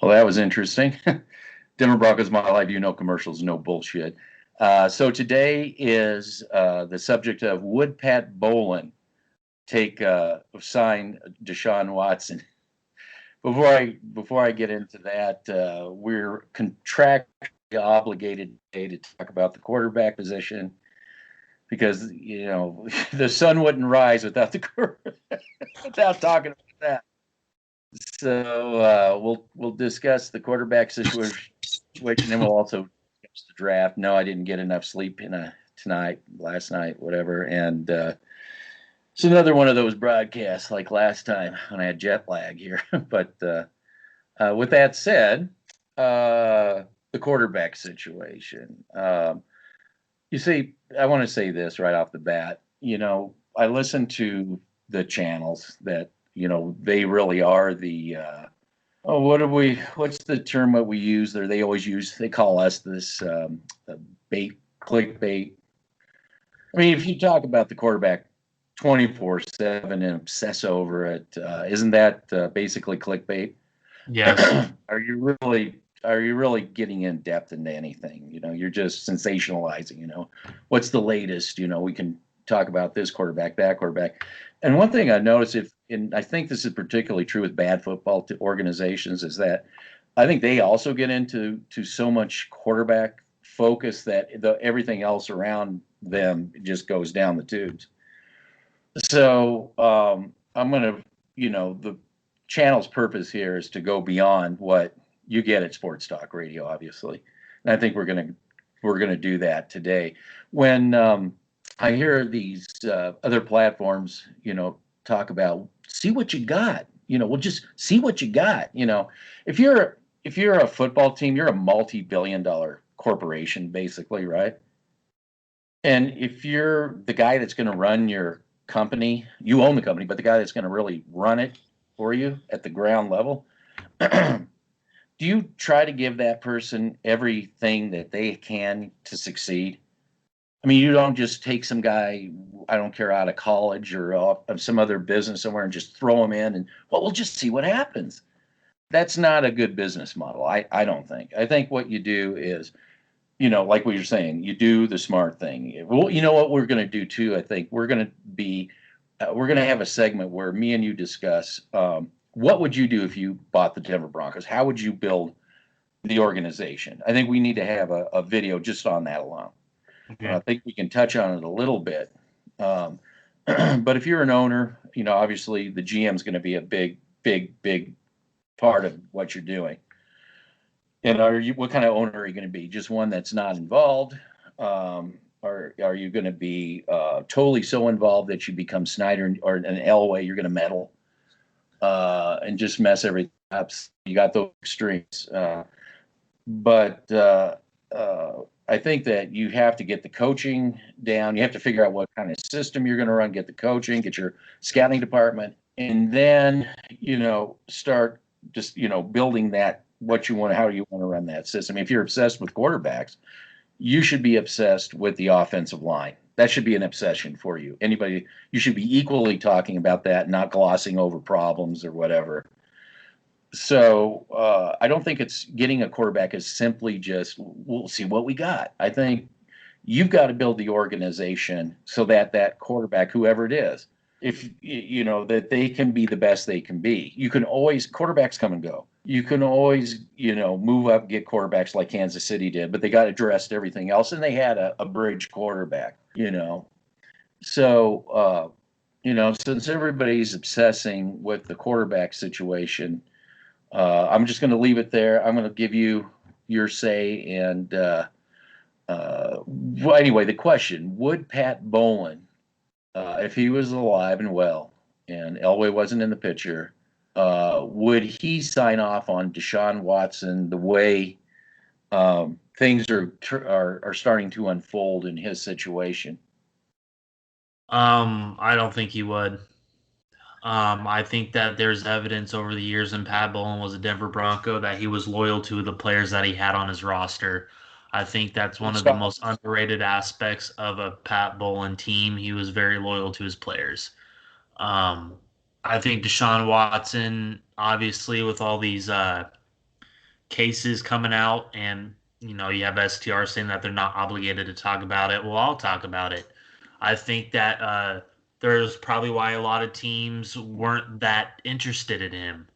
Well, that was interesting. Denver Broncos, my life, commercials, no bullshit. So today is the subject of would Pat Bowlen sign Deshaun Watson? Before I get into that, we're contractually obligated today to talk about the quarterback position because the sun wouldn't rise without without talking about that. So we'll discuss the quarterback situation, and we'll also discuss the draft. No, I didn't get enough sleep last night, whatever, and it's another one of those broadcasts like last time when I had jet lag here. But with that said, the quarterback situation. You see, I want to say this right off the bat. I listen to the channels that they really are the what's the term that we use there? They call us this clickbait. I mean, if you talk about the quarterback 24/7 and obsess over it, isn't that basically clickbait? Yes. Are you really getting in depth into anything? You're just sensationalizing. What's the latest? We can talk about this quarterback, that quarterback. And one thing I noticed, and I think this is particularly true with bad football organizations, is that I think they also get into so much quarterback focus that everything else around them just goes down the tubes. So I'm going to, the channel's purpose here is to go beyond what you get at Sports Talk Radio, obviously. And I think we're going to do that today. When I hear these other platforms, talk about see what you got. We'll just see what you got. If you're a football team, you're a multi-billion-dollar corporation, basically, right? And if you're the guy that's going to run your company, you own the company, but the guy that's going to really run it for you at the ground level, do you try to give that person everything that they can to succeed? I mean, you don't just take some guy, I don't care, out of college or of some other business somewhere and just throw him in and, well, we'll just see what happens. That's not a good business model, I don't think. I think what you do is, like what you're saying, you do the smart thing. Well, you know what we're going to do too? I think we're going to have a segment where me and you discuss what would you do if you bought the Denver Broncos? How would you build the organization? I think we need to have a video just on that alone. Okay. I think we can touch on it a little bit. But if you're an owner, obviously the GM is going to be a big part of what you're doing. And what kind of owner are you going to be? Just one that's not involved? Or are you going to be totally so involved that you become Snyder or an Elway? You're going to meddle and just mess everything up. You got those extremes. But I think that you have to get the coaching down. You have to figure out what kind of system you're going to run, get the coaching, get your scouting department, and then, start just, building that, how you want to run that system. If you're obsessed with quarterbacks, you should be obsessed with the offensive line. That should be an obsession for you. You should be equally talking about that, not glossing over problems or whatever. So I don't think it's getting a quarterback is simply just, we'll see what we got. I think you've got to build the organization so that quarterback, whoever it is, if that they can be the best they can be. You can always, quarterbacks come and go. You can always, move up, get quarterbacks like Kansas City did, but they got addressed everything else, and they had a bridge quarterback, So, since everybody's obsessing with the quarterback situation, I'm just going to leave it there. I'm going to give you your say. And anyway, the question, would Pat Bowlen, if he was alive and well and Elway wasn't in the picture, would he sign off on Deshaun Watson the way things are starting to unfold in his situation? I don't think he would. I think that there's evidence over the years, and Pat Bowlen was a Denver Bronco, that he was loyal to the players that he had on his roster. I think that's one of the most underrated aspects of a Pat Bowlen team. He was very loyal to his players. I think Deshaun Watson, obviously, with all these cases coming out, and you have STR saying that they're not obligated to talk about it. Well, I'll talk about it. I think that there's probably why a lot of teams weren't that interested in him.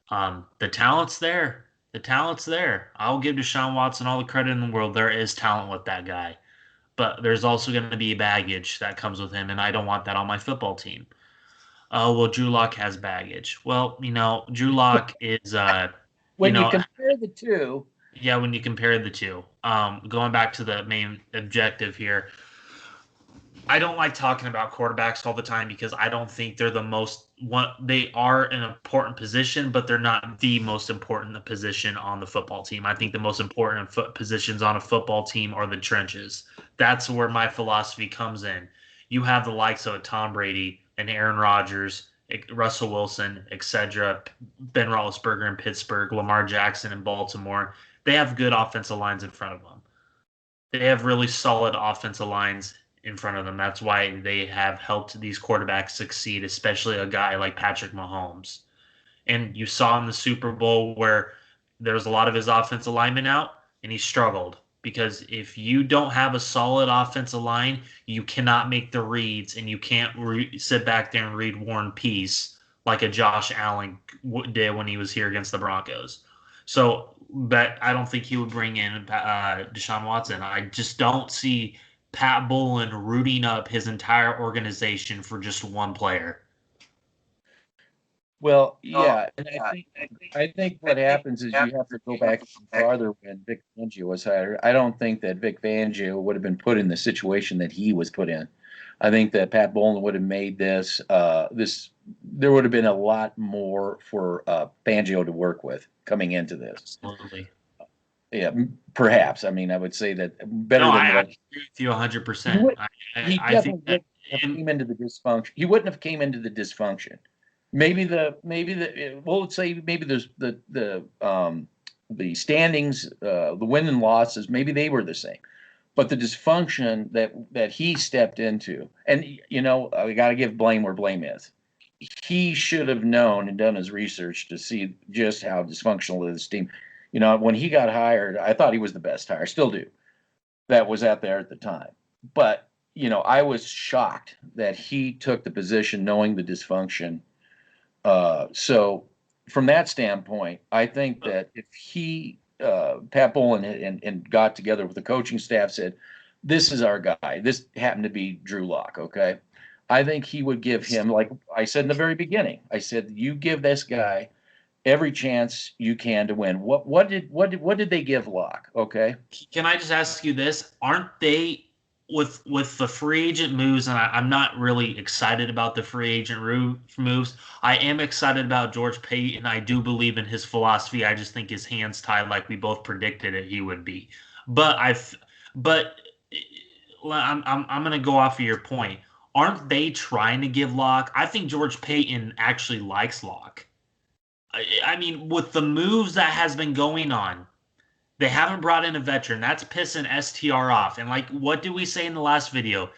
The talent's there. The talent's there. I'll give Deshaun Watson all the credit in the world. There is talent with that guy, but there's also going to be baggage that comes with him, and I don't want that on my football team. Oh, well, Drew Lock has baggage. Well, Drew Lock is, you When you know, compare the two, yeah, when you compare the two, going back to the main objective here, I don't like talking about quarterbacks all the time because I don't think they're the most one. They are an important position, but they're not the most important position on the football team. I think the most important positions on a football team are the trenches. That's where my philosophy comes in. You have the likes of Tom Brady and Aaron Rodgers, Russell Wilson, etc., Ben Roethlisberger in Pittsburgh, Lamar Jackson in Baltimore. They have good offensive lines in front of them. They have really solid offensive lines in front of them. That's why they have helped these quarterbacks succeed, especially a guy like Patrick Mahomes. And you saw in the Super Bowl where there was a lot of his offensive linemen out, and he struggled. Because if you don't have a solid offensive line, you cannot make the reads, and you can't sit back there and read War and Peace like a Josh Allen did when he was here against the Broncos. So, but I don't think he would bring in Deshaun Watson. I just don't see Pat Bowlen rooting up his entire organization for just one player. well, yeah, and I think what happens is you have to go back farther when Vic Fangio was hired. I don't think that Vic Fangio would have been put in the situation that he was put in. I think that Pat Bowlen would have made this. There would have been a lot more for Fangio to work with coming into this. Absolutely. Yeah, perhaps. I mean, I would say that better No, than I what agree with you 100%. he would. He I think definitely that, wouldn't have and came into the dysfunction. He wouldn't have came into the dysfunction. Maybe the well, let's say maybe there's the standings, the win and losses, maybe they were the same, but the dysfunction that he stepped into, and we got to give blame where blame is. He should have known and done his research to see just how dysfunctional this team. When he got hired, I thought he was the best hire, still do. That was out there at the time, but I was shocked that he took the position knowing the dysfunction. So from that standpoint, I think that if Pat Bowlen and got together with the coaching staff, said, this is our guy. This happened to be Drew Lock. Okay. I think he would give him, like I said in the very beginning, I said, you give this guy every chance you can to win. What did they give Lock? Okay. can I just ask you this? Aren't they with the free agent moves, and I'm not really excited about the free agent moves. I am excited about George Payton. I do believe in his philosophy. I just think his hands tied, like we both predicted it he would be. But but I'm gonna go off of your point. Aren't they trying to give Locke? I think George Payton actually likes Locke. I mean, with the moves that has been going on, they haven't brought in a veteran. That's pissing STR off. And like, what did we say in the last video?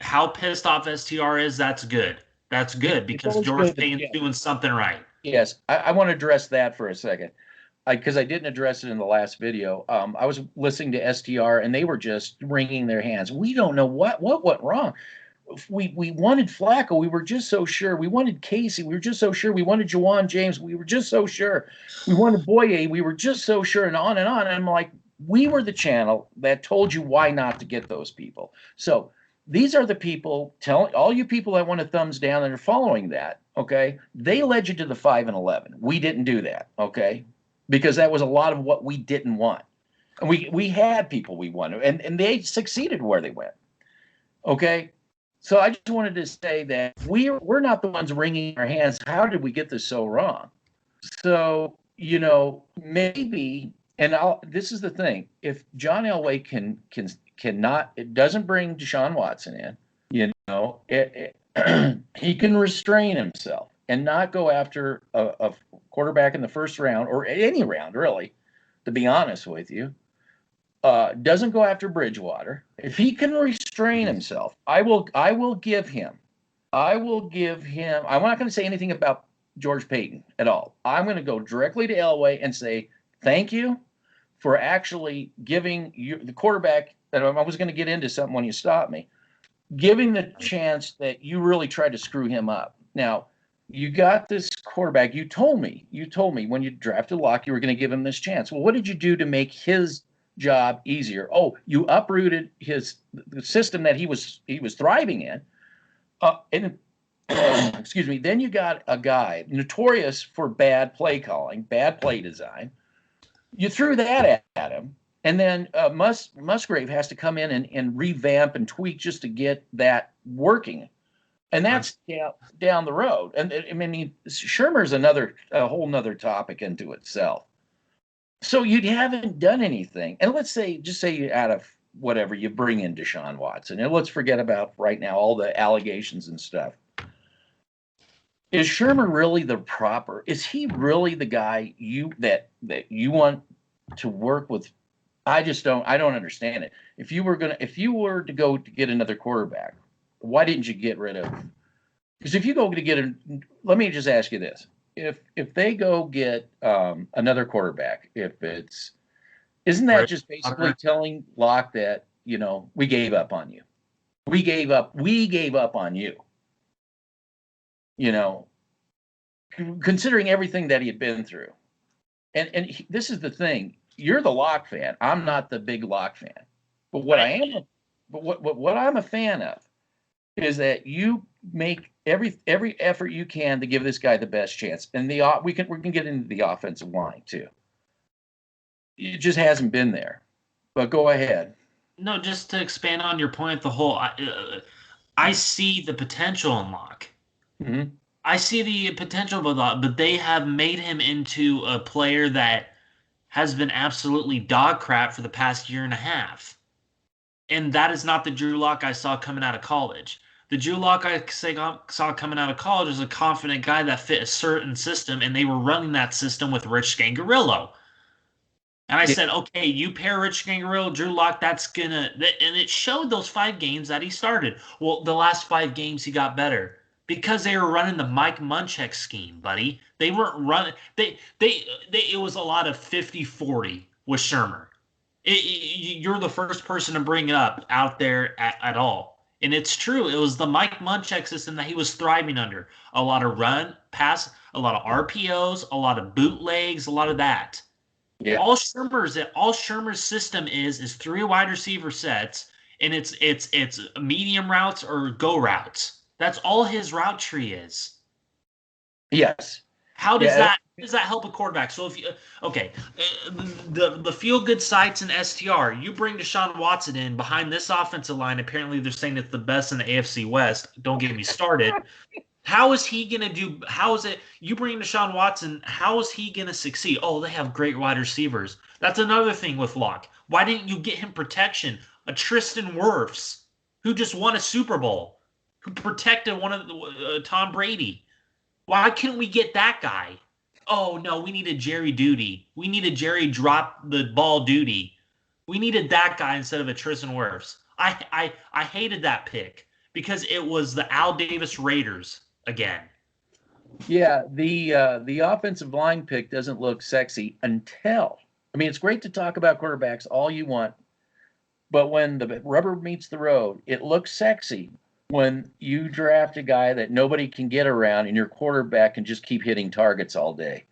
How pissed off STR is, that's good. That's good because George Payton's doing something right. Yes, I want to address that for a second, because I didn't address it in the last video. I was listening to STR, and they were just wringing their hands. We don't know what went wrong. We wanted Flacco. We were just so sure. We wanted Casey. We were just so sure. We wanted Juwan James. We were just so sure. We wanted Boye. We were just so sure, and on and on. And I'm like, we were the channel that told you why not to get those people. So these are the people telling all you people that want a thumbs down and are following that. Okay, they led you to the 5-11. We didn't do that. Okay, because that was a lot of what we didn't want. And we had people we wanted, and they succeeded where they went. Okay. So I just wanted to say that we're not the ones wringing our hands. How did we get this so wrong? So, maybe, and this is the thing. If John Elway cannot, it doesn't bring Deshaun Watson in, he can restrain himself and not go after a quarterback in the first round or any round, really, to be honest with you. Doesn't go after Bridgewater. If he can restrain himself, I will give him. I'm not going to say anything about George Payton at all. I'm going to go directly to Elway and say, thank you for actually giving you the quarterback. And I was going to get into something when you stopped me. Giving the chance that you really tried to screw him up. Now, you got this quarterback. You told me when you drafted Locke, you were going to give him this chance. Well, what did you do to make his job easier? Oh, you uprooted the system that he was thriving in. And excuse me. Then you got a guy notorious for bad play calling, bad play design. You threw that at him. And then Musgrave has to come in and revamp and tweak just to get that working. And that's down the road. And I mean, Shermer's a whole nother topic into itself. So you haven't done anything. And let's say, just say you out of whatever, you bring in Deshaun Watson. And let's forget about right now all the allegations and stuff. Is Shermer really is he really the guy that you want to work with? I don't understand it. If you were to go to get another quarterback, why didn't you get rid of? Because if you go to let me just ask you this: if they go get another quarterback, isn't that just basically telling Locke that we gave up on you, we gave up on you, considering everything that he had been through, and this is the thing. You're the Locke fan. I'm not the big Locke fan. But what I'm a fan of is that you make every effort you can to give this guy the best chance. And we can get into the offensive line too. It just hasn't been there. But go ahead. No, just to expand on your point, I see the potential in Locke. Mm-hmm. I see the potential with Locke, but they have made him into a player that has been absolutely dog crap for the past year and a half. And that is not the Drew Lock I saw coming out of college. The Drew Lock I saw coming out of college was a confident guy that fit a certain system, and they were running that system with Rich Scangarillo. And I said, okay, you pair Rich Scangarillo, Drew Lock, and it showed those 5 games that he started. Well, the last 5 games he got better. Because they were running the Mike Munchak scheme, buddy. They weren't running. It was a lot of 50-40 with Shermer. You're the first person to bring it up out there at all. And it's true. It was the Mike Munchak system that he was thriving under. A lot of run, pass, a lot of RPOs, a lot of bootlegs, a lot of that. Yeah. All Shermer's system is 3 wide receiver sets, and it's medium routes or go routes. That's all his route tree is. Yes. How does that help a quarterback? So if you the feel good sites in STR, you bring Deshaun Watson in behind this offensive line. Apparently, they're saying it's the best in the AFC West. Don't get me started. How is he gonna do? How is it? You bring Deshaun Watson. How is he gonna succeed? Oh, they have great wide receivers. That's another thing with Locke. Why didn't you get him protection? A Tristan Wirfs, who just won a Super Bowl, who protected one of Tom Brady. Why couldn't we get that guy? Oh, no, we needed Jerry Duty. We needed Jerry drop the ball duty. We needed that guy instead of a Tristan Wirfs. I hated that pick because it was the Al Davis Raiders again. Yeah, the offensive line pick doesn't look sexy until, I mean, it's great to talk about quarterbacks all you want, but when the rubber meets the road, it looks sexy when you draft a guy that nobody can get around and your quarterback can just keep hitting targets all day.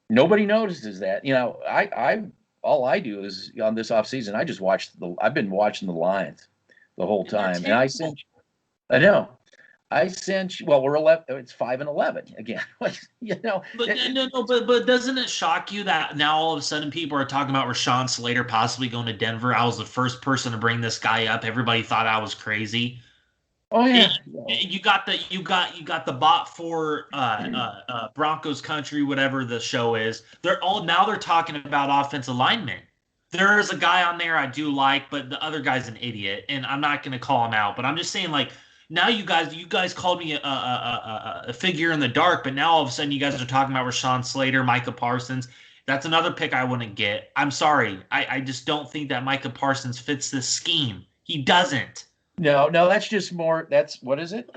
Nobody notices that. I all I do is on this offseason, I've been watching the Lions the whole time. And we're 11, it's 5-11 again. But doesn't it shock you that now all of a sudden people are talking about Rashawn Slater possibly going to Denver? I was the first person to bring this guy up. Everybody thought I was crazy. Oh yeah, you got the bot for Broncos country, whatever the show is. They're talking about offensive linemen. There is a guy on there I do like, but the other guy's an idiot, and I'm not going to call him out. But I'm just saying, like, now you guys called me a figure in the dark, but now all of a sudden you guys are talking about Rashawn Slater, Micah Parsons. That's another pick I wouldn't get. I'm sorry, I just don't think that Micah Parsons fits this scheme. He doesn't. No, that's just more. That's what is it?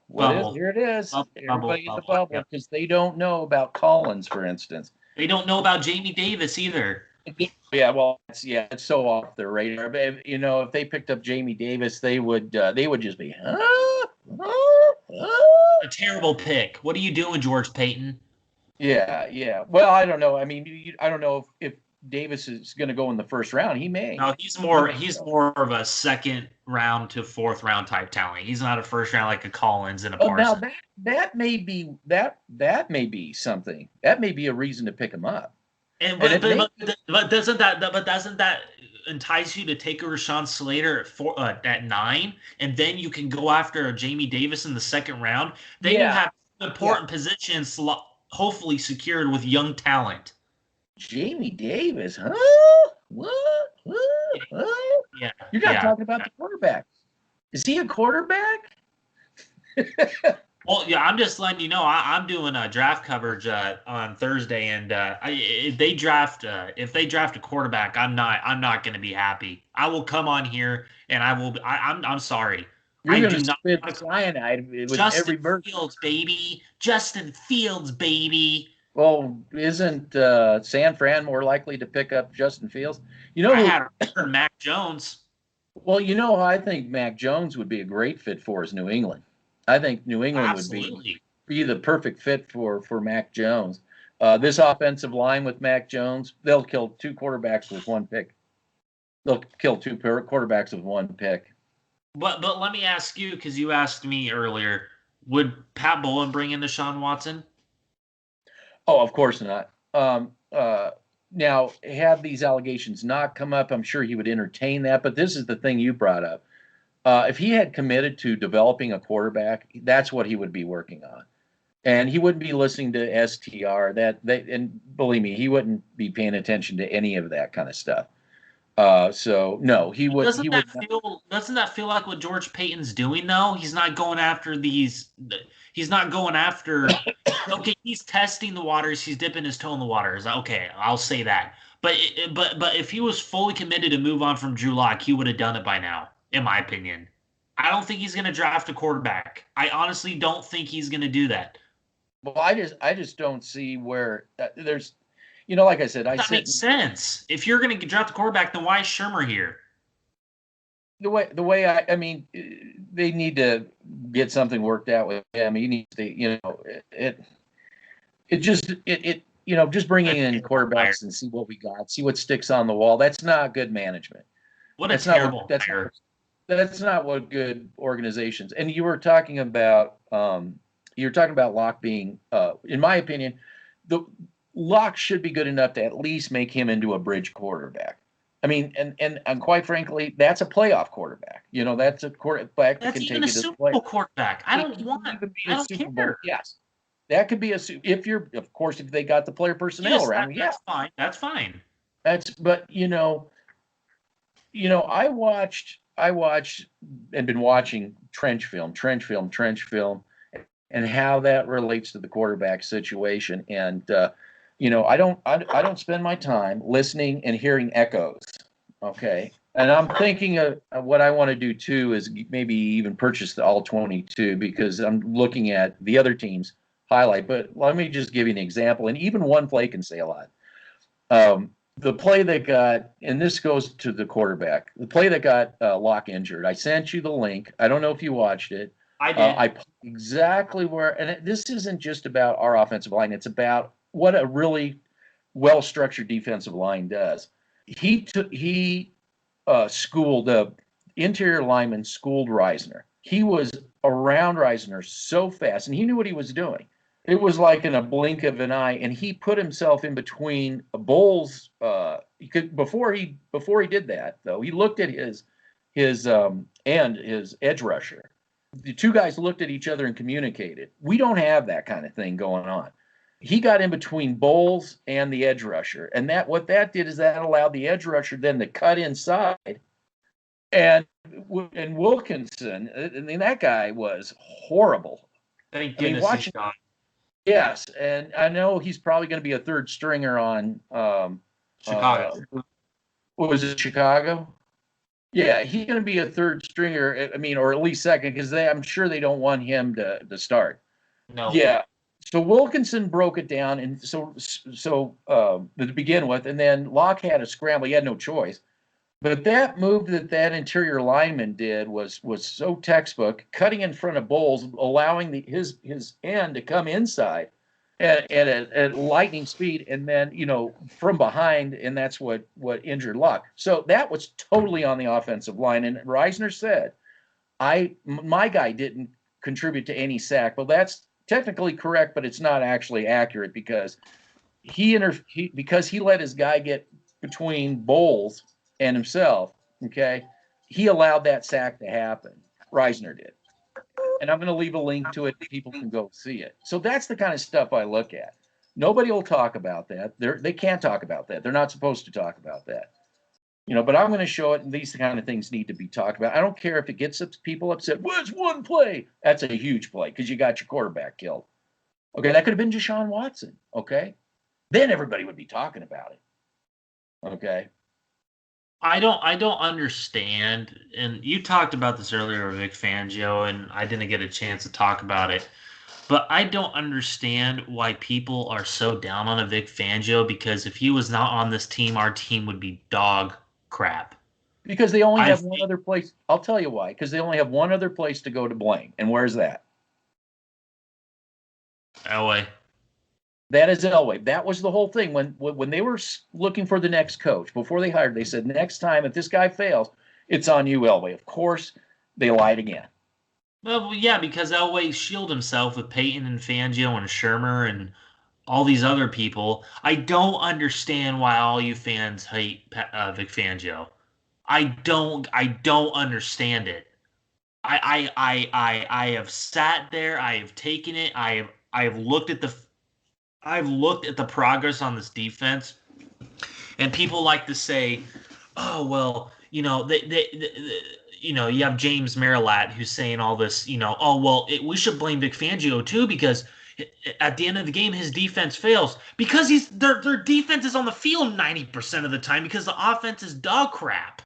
Here it is. Everybody in the bubble because they don't know about Collins, for instance. They don't know about Jamie Davis either. Yeah, well, it's so off their radar. But if they picked up Jamie Davis, they would just be, huh? Huh? Huh? A terrible pick. What are you doing, George Payton? Yeah, yeah. Well, I don't know. I mean, I don't know if Davis is going to go in the first round. He may. No, he's more of a second round to fourth round type talent. He's not a first round like a Collins and a Oh, now Parsons. that may be something. That may be a reason to pick him up. And And it may. but doesn't that entice you to take a Rashawn Slater at 9, and then you can go after a Jamie Davis in the second round? Then you Yeah, have important positions hopefully secured with young talent. Jamie Davis, huh? What? Yeah, You're not talking about the quarterback. Is he a quarterback? Well, yeah, I'm just letting you know. I'm doing a draft coverage on Thursday, and if they draft a quarterback, I'm not going to be happy. I will come on here and I will. I'm sorry. You're I going do to not. spit cyanide with every Justin verse. Fields, baby. Justin Fields, baby. Well, isn't San Fran more likely to pick up Justin Fields? I had Mac Jones. Well, I think Mac Jones would be a great fit for is New England. I think New England would be the perfect fit for Mac Jones. This offensive line with Mac Jones, they'll kill two quarterbacks with one pick. They'll kill two quarterbacks with one pick. But let me ask you, because you asked me earlier, would Pat Bowlen bring in Deshaun Watson? Oh, of course not. Now, had these allegations not come up, I'm sure he would entertain that. But this is the thing you brought up. If he had committed to developing a quarterback, that's what he would be working on, and he wouldn't be listening to STR. And believe me, he wouldn't be paying attention to any of that kind of stuff. So no, he would. Doesn't that feel like what George Payton's doing though? He's not going after these. He's not going after. Okay, he's testing the waters. He's dipping his toe in the waters. Okay, I'll say that. But if he was fully committed to move on from Drew Lock, he would have done it by now, in my opinion. I don't think he's going to draft a quarterback. I honestly don't think he's going to do that. Well, I just don't see where there's. Like I said, that makes sense. If you're going to draft a quarterback, then why is Shermer here? The way I mean, they need to get something worked out with him. He needs to, just bringing in quarterbacks and see what we got, see what sticks on the wall. That's not good management. That's not what good organizations. And you were talking about Locke being, in my opinion, the Locke should be good enough to at least make him into a bridge quarterback. I mean, and quite frankly, that's a playoff quarterback. That's a quarterback that can take you to the playoffs. That's even a Super Bowl quarterback. I don't care. Yes, that could be if they got the player personnel around. That's fine. That's fine. But I watched and been watching trench film, and how that relates to the quarterback situation. And I don't spend my time listening and hearing echoes. Okay. And I'm thinking of what I want to do too is maybe even purchase the all 22 because I'm looking at the other team's highlight. But let me just give you an example. And even one play can say a lot. The play that got, and this goes to the quarterback, the play that got Locke injured. I sent you the link. I don't know if you watched it. I did. I put exactly where, and this isn't just about our offensive line. It's about what a really well-structured defensive line does. He schooled the interior lineman, schooled Reisner. He was around Reisner so fast, and he knew what he was doing. It was like in a blink of an eye, and he put himself in between Bowles. Before he did that, though, he looked at his edge rusher. The two guys looked at each other and communicated. We don't have that kind of thing going on. He got in between Bowles and the edge rusher, and what that did is that allowed the edge rusher then to cut inside. And Wilkinson, I mean, that guy was horrible. Thank goodness he's gone. Yes, and I know he's probably going to be a third stringer on Chicago. What was it, Chicago? Yeah, he's going to be a third stringer. I mean, or at least second, because I'm sure they don't want him to start. No. Yeah. So Wilkinson broke it down, and to begin with, and then Locke had a scramble. He had no choice. But that move that interior lineman did was so textbook, cutting in front of Bowles, allowing his end to come inside at lightning speed, and then from behind, and that's what injured Locke. So that was totally on the offensive line. And Reisner said, my guy didn't contribute to any sack. Well, that's technically correct, but it's not actually accurate because because he let his guy get between Bowles and himself. Okay, he allowed that sack to happen. Reisner did, and I'm going to leave a link to it. People can go see it. So that's the kind of stuff I look at. Nobody will talk about that. They can't talk about that. They're not supposed to talk about that. But I'm going to show it, and these kind of things need to be talked about. I don't care if it gets people upset. Well, it's one play. That's a huge play because you got your quarterback killed. Okay, that could have been Deshaun Watson. Okay, then everybody would be talking about it. Okay. I don't understand, and you talked about this earlier with Vic Fangio, and I didn't get a chance to talk about it. But I don't understand why people are so down on a Vic Fangio, because if he was not on this team, our team would be dog crap. Because they only have one other place. I'll tell you why. Because they only have one other place to go to blame. And where's that? Elway. That is Elway. That was the whole thing. When they were looking for the next coach, before they hired, they said, next time, if this guy fails, it's on you, Elway. Of course, they lied again. Well, yeah, because Elway shielded himself with Paton and Fangio and Shermer and all these other people. I don't understand why all you fans hate Vic Fangio. I don't understand it. I have sat there. I have taken it. I have looked at the progress on this defense, and people like to say, "Oh well, you have James Marilat who's saying all this, oh well, we should blame Vic Fangio too because at the end of the game his defense fails because their defense is on the field 90% of the time because the offense is dog crap."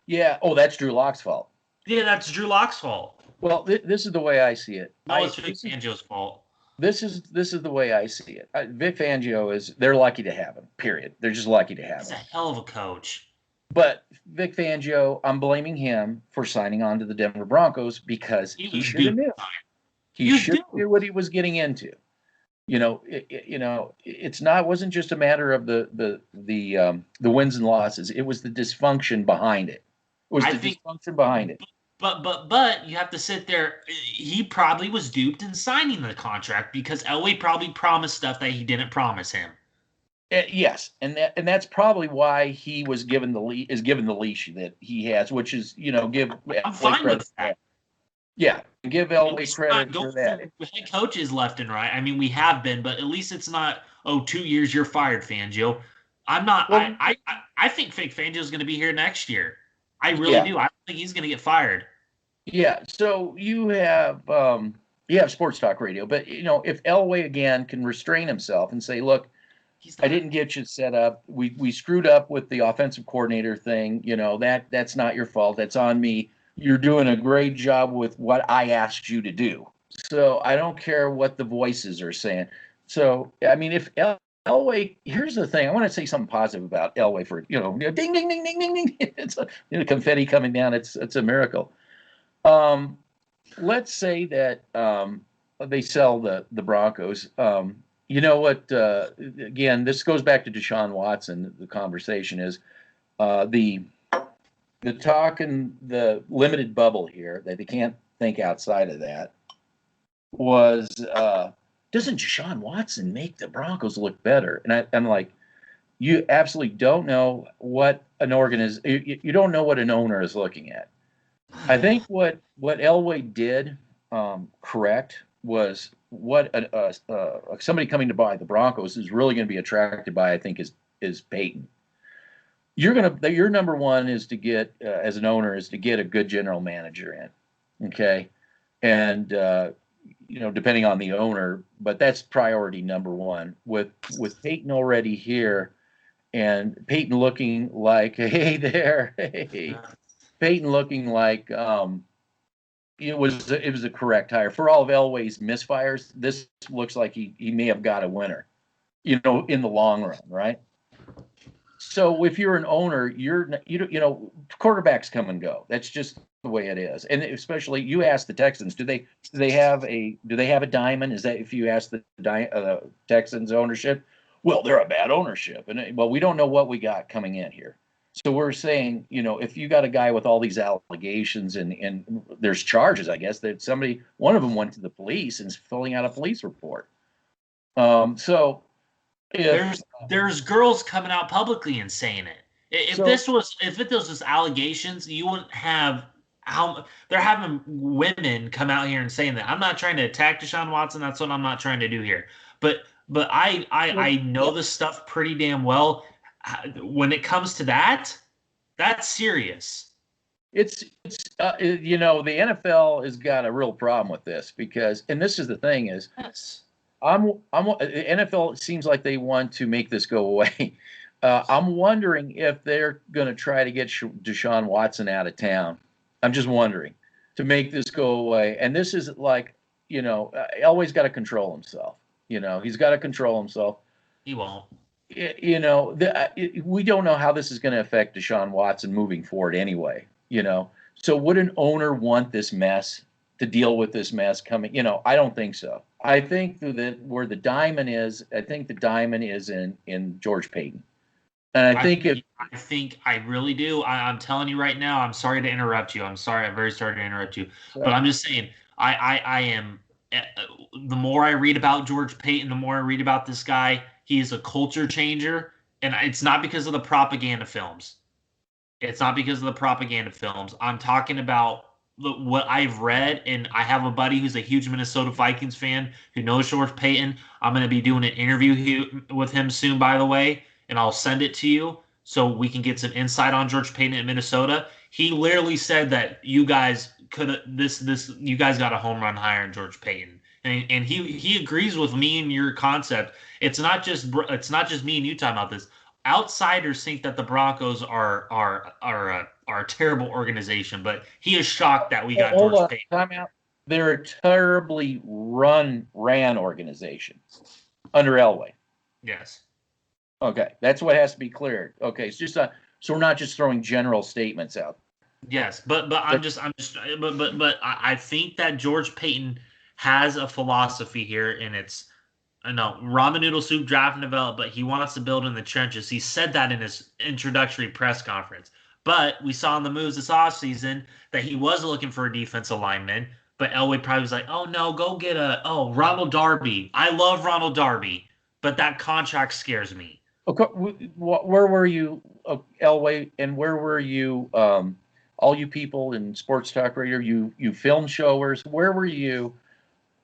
Yeah. Oh, that's Drew Lock's fault. Yeah, that's Drew Lock's fault. Well, this is the way I see it. No, it's Vic Fangio's fault. This is the way I see it. Vic Fangio they're lucky to have him. Period. They're just lucky to have him. He's a hell of a coach. But Vic Fangio, I'm blaming him for signing on to the Denver Broncos because he should have knew. He should knew what he was getting into. It wasn't just a matter of the wins and losses. It was the dysfunction behind it. Dysfunction behind it. But you have to sit there. He probably was duped in signing the contract because Elway probably promised stuff that he didn't promise him. Yes, and that's probably why he was given the leash that he has, which is give. I'm fine with that. Yeah, give Elway credit for that. Head coaches left and right. I mean, we have been, but at least it's not 2 years you're fired, Fangio. I'm not. Well, I think Vic Fangio is going to be here next year. I really do. I don't think he's going to get fired. Yeah. So you have sports talk radio, but if Elway again can restrain himself and say, "Look, I didn't get you set up. We screwed up with the offensive coordinator thing. That's not your fault. That's on me. You're doing a great job with what I asked you to do. So I don't care what the voices are saying." So I mean, if Elway, here's the thing. I want to say something positive about Elway for ding ding ding ding ding ding ding. It's confetti coming down. It's a miracle. Let's say that they sell the Broncos. You know what? Again, this goes back to Deshaun Watson. The conversation is the talk in the limited bubble here that they can't think outside of that was doesn't Deshaun Watson make the Broncos look better? And I'm like, you absolutely don't know what an you don't know what an owner is looking at. I think what Elway did correct was what somebody coming to buy the Broncos is really going to be attracted by. I think is Paton. Your number one is to get as an owner is to get a good general manager in, okay, and depending on the owner, but that's priority number one. With Paton already here, and Paton looking like hey there, hey. Paton looking like it was a correct hire for all of Elway's misfires. This looks like he may have got a winner, in the long run, right? So if you're an owner, quarterbacks come and go. That's just the way it is. And especially you ask the Texans, do they have a diamond? Is that if you ask the Texans ownership? Well, they're a bad ownership, and well, we don't know what we got coming in here. So we're saying, if you got a guy with all these allegations and there's charges, I guess that one of them went to the police and is filling out a police report. So there's girls coming out publicly and saying it. If it was just allegations, you wouldn't have they're having women come out here and saying that. I'm not trying to attack Deshaun Watson. That's what I'm not trying to do here. But I know this stuff pretty damn well. When it comes to that, that's serious. It's the NFL has got a real problem with this because, and this is the thing is, yes. the NFL, it seems like they want to make this go away. I'm wondering if they're going to try to get Deshaun Watson out of town. I'm just wondering to make this go away. And this is like, Elway's got to control himself. He's got to control himself. He won't. We don't know how this is going to affect Deshaun Watson moving forward anyway. So would an owner want this mess to deal with this mess coming? I don't think so. I think that where the diamond is, I think the diamond is in George Paton. And I really do. I'm telling you right now, I'm sorry to interrupt you. I'm very sorry to interrupt you. But I'm just saying, I am, the more I read about George Paton, the more I read about this guy, he is a culture changer. And it's not because of the propaganda films. It's not because of the propaganda films. I'm talking about what I've read, and I have a buddy who's a huge Minnesota Vikings fan who knows George Paton. I'm going to be doing an interview with him soon, by the way, and I'll send it to you so we can get some insight on George Paton in Minnesota. He literally said that you guys you guys got a home run hire in George Paton, and he agrees with me and your concept. It's not just me and you talking about this. Outsiders think that the Broncos are a terrible organization, but he is shocked that we got George Paton. Time out. They're a terribly ran organization under Elway. Yes. Okay, that's what has to be cleared. Okay, it's just so we're not just throwing general statements out. Yes, but I think that George Paton has a philosophy here, and it's ramen noodle soup, draft and develop, but he wants to build in the trenches. He said that in his introductory press conference. But we saw in the moves this offseason that he was looking for a defensive lineman, but Elway probably was like, oh, no, go get Ronald Darby. I love Ronald Darby, but that contract scares me. Okay, where were you, Elway, and where were you, all you people in sports talk radio, you film showers, where were you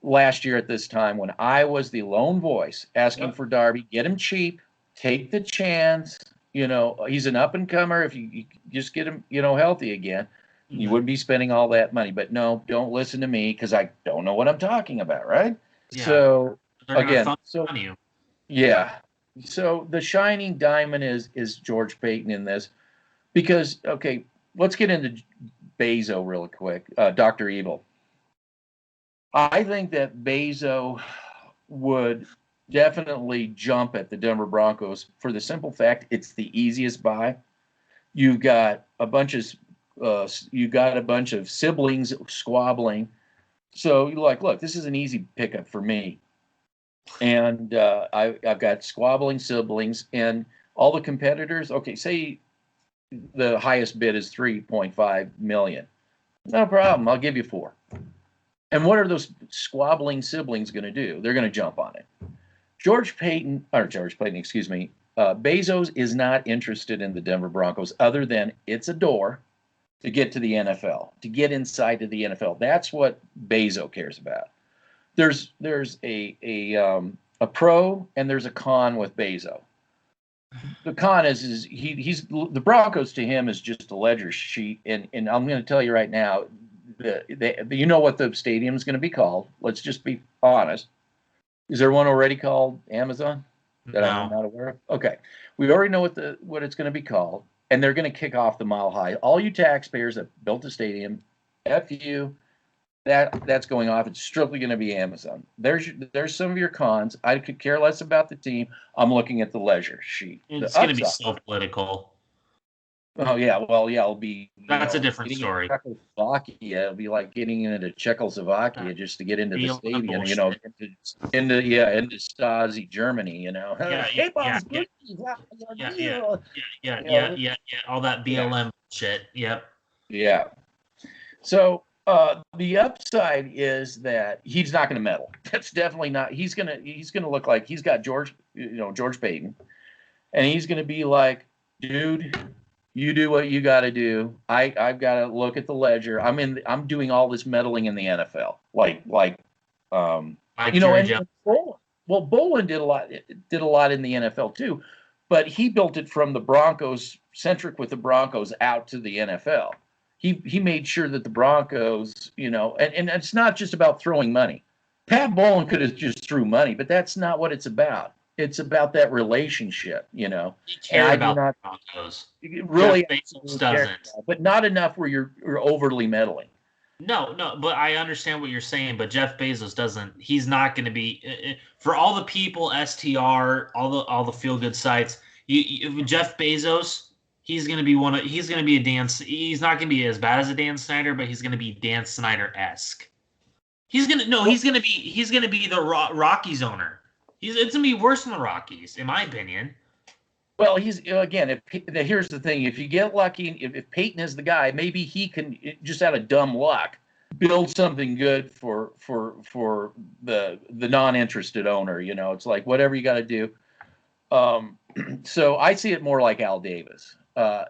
last year at this time when I was the lone voice asking for Darby, get him cheap, take the chance, he's an up and comer. If you just get him, healthy again, you wouldn't be spending all that money. But no, don't listen to me because I don't know what I'm talking about, right? Yeah. So again, so the shining diamond is George Paton in this because, okay, let's get into Bezos real quick, Dr. Evil. I think that Bezos would definitely jump at the Denver Broncos for the simple fact it's the easiest buy. You've got a bunch of siblings squabbling, so you're like, look, this is an easy pickup for me. And I've got squabbling siblings, and all the competitors. Okay, say the highest bid is $3.5 million. No problem. I'll give you $4 million. And what are those squabbling siblings going to do? They're going to jump on it. Bezos is not interested in the Denver Broncos other than it's a door to get to the NFL, to get inside to the NFL. That's what Bezos cares about. There's a pro and there's a con with Bezos. The con is he's the Broncos to him is just a ledger sheet, and I'm going to tell you right now, you know what the stadium is going to be called. Let's just be honest. Is there one already called Amazon that I'm not aware of? Okay, we already know what it's going to be called, and they're going to kick off the Mile High. All you taxpayers that built the stadium, F you. that's going off. It's strictly going to be Amazon. There's some of your cons. I could care less about the team. I'm looking at the leisure sheet. It's The going to be upside. so political. Oh yeah, well yeah, it'll be That's a different getting story. into Czechoslovakia. It'll be like getting into Czechoslovakia just to get into the stadium. Into Stasi Germany. Hey, boss, yeah. All that BLM shit. Yep. Yeah. So the upside is that he's not going to meddle. That's definitely not. He's gonna look like he's got George Paton, and he's going to be like, dude, you do what you got to do. I've got to look at the ledger. I'm doing all this meddling in the NFL, and Bowlen. Well, Bowlen did a lot in the NFL too, but he built it from the Broncos, centric with the Broncos, out to the NFL. He made sure that the Broncos, and it's not just about throwing money. Pat Bowlen could have just threw money, but that's not what it's about. It's about that relationship, He cared about the Broncos. Really, Bezos doesn't. But not enough where you're overly meddling. No, but I understand what you're saying. But Jeff Bezos doesn't. He's not going to be for all the people, STR, all the feel good sites. Jeff Bezos. He's going to be he's going to be a Dan. He's not going to be as bad as a Dan Snyder, but he's going to be Dan Snyder-esque. He's going to be the Rockies owner. It's going to be worse than the Rockies, in my opinion. Well, here's the thing. If you get lucky, if Peyton is the guy, maybe he can, just out of dumb luck, build something good for the non-interested owner. It's like whatever you got to do. So I see it more like Al Davis,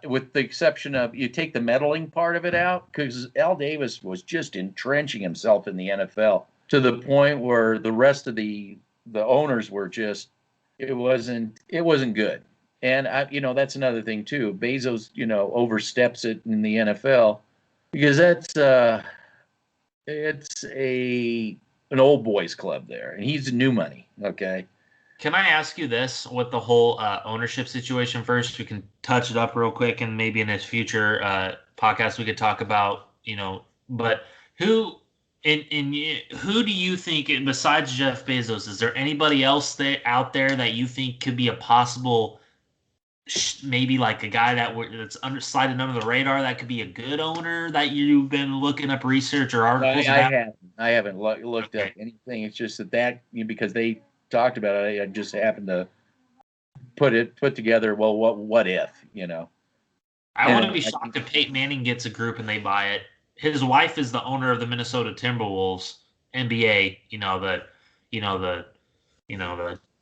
with the exception of you take the meddling part of it out, because Al Davis was just entrenching himself in the NFL to the point where the rest of the owners were just, it wasn't good. And that's another thing too. Bezos, oversteps it in the NFL because that's it's an old boys club there, and he's new money. Okay. Can I ask you this with the whole ownership situation first? We can touch it up real quick, and maybe in a future podcast we could talk about, but who do you think, besides Jeff Bezos, is there anybody else out there that you think could be a possible, maybe like a guy that's sliding under the radar that could be a good owner that you've been looking up research or articles about? I haven't looked up anything. It's just that because they talked about it, I just happened to put together. Well, what if? I wouldn't be shocked if Peyton Manning gets a group and they buy it. His wife is the owner of the Minnesota Timberwolves NBA. The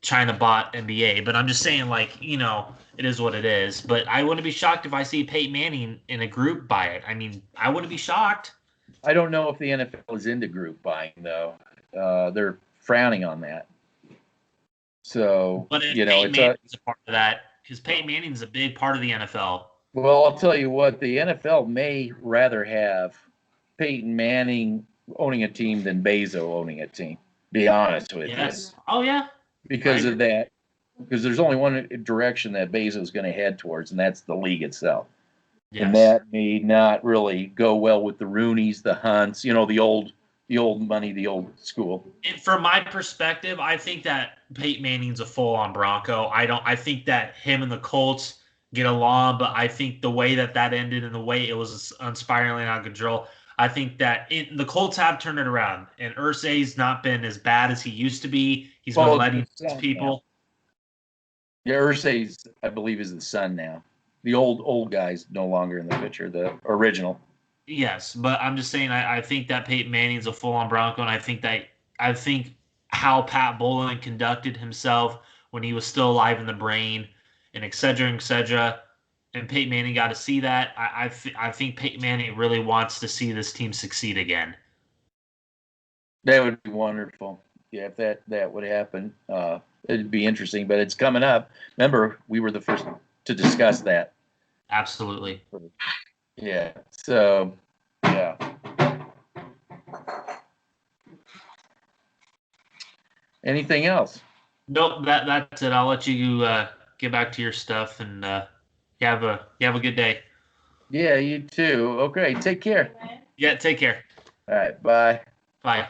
China bought NBA. But I'm just saying, it is what it is. But I wouldn't be shocked if I see Peyton Manning in a group buy it. I mean, I wouldn't be shocked. I don't know if the NFL is into group buying though. They're frowning on that. So, but Peyton Manning's a part of that, because Peyton Manning's a big part of the NFL. Well, I'll tell you what, the NFL may rather have Peyton Manning owning a team than Bezos owning a team. Be honest with you. Yes. Oh yeah. Because of that, because there's only one direction that Bezos is going to head towards, and that's the league itself. Yes. And that may not really go well with the Rooneys, the Hunts, the old money, the old school. From my perspective, I think that Peyton Manning's a full-on Bronco. I think that him and the Colts get along, but I think the way that ended and the way it was spiraling out of control, I think that the Colts have turned it around, and Irsay's not been as bad as he used to be. He's been letting people. Yeah, Irsay's, I believe, is the son now. The old guy's no longer in the picture, the original. Yes, but I'm just saying I think that Peyton Manning's a full-on Bronco, and I think how Pat Bowlen conducted himself when he was still alive in the brain, and et cetera, and Peyton Manning got to see that. I think Peyton Manning really wants to see this team succeed again. That would be wonderful. Yeah, if that would happen, it'd be interesting. But it's coming up. Remember, we were the first to discuss that. Absolutely. Yeah. So, yeah. Anything else? Nope. That's it. I'll let you get back to your stuff, and you have a good day. Yeah, you too. Okay. Take care. Yeah. Take care. All right, bye. Bye.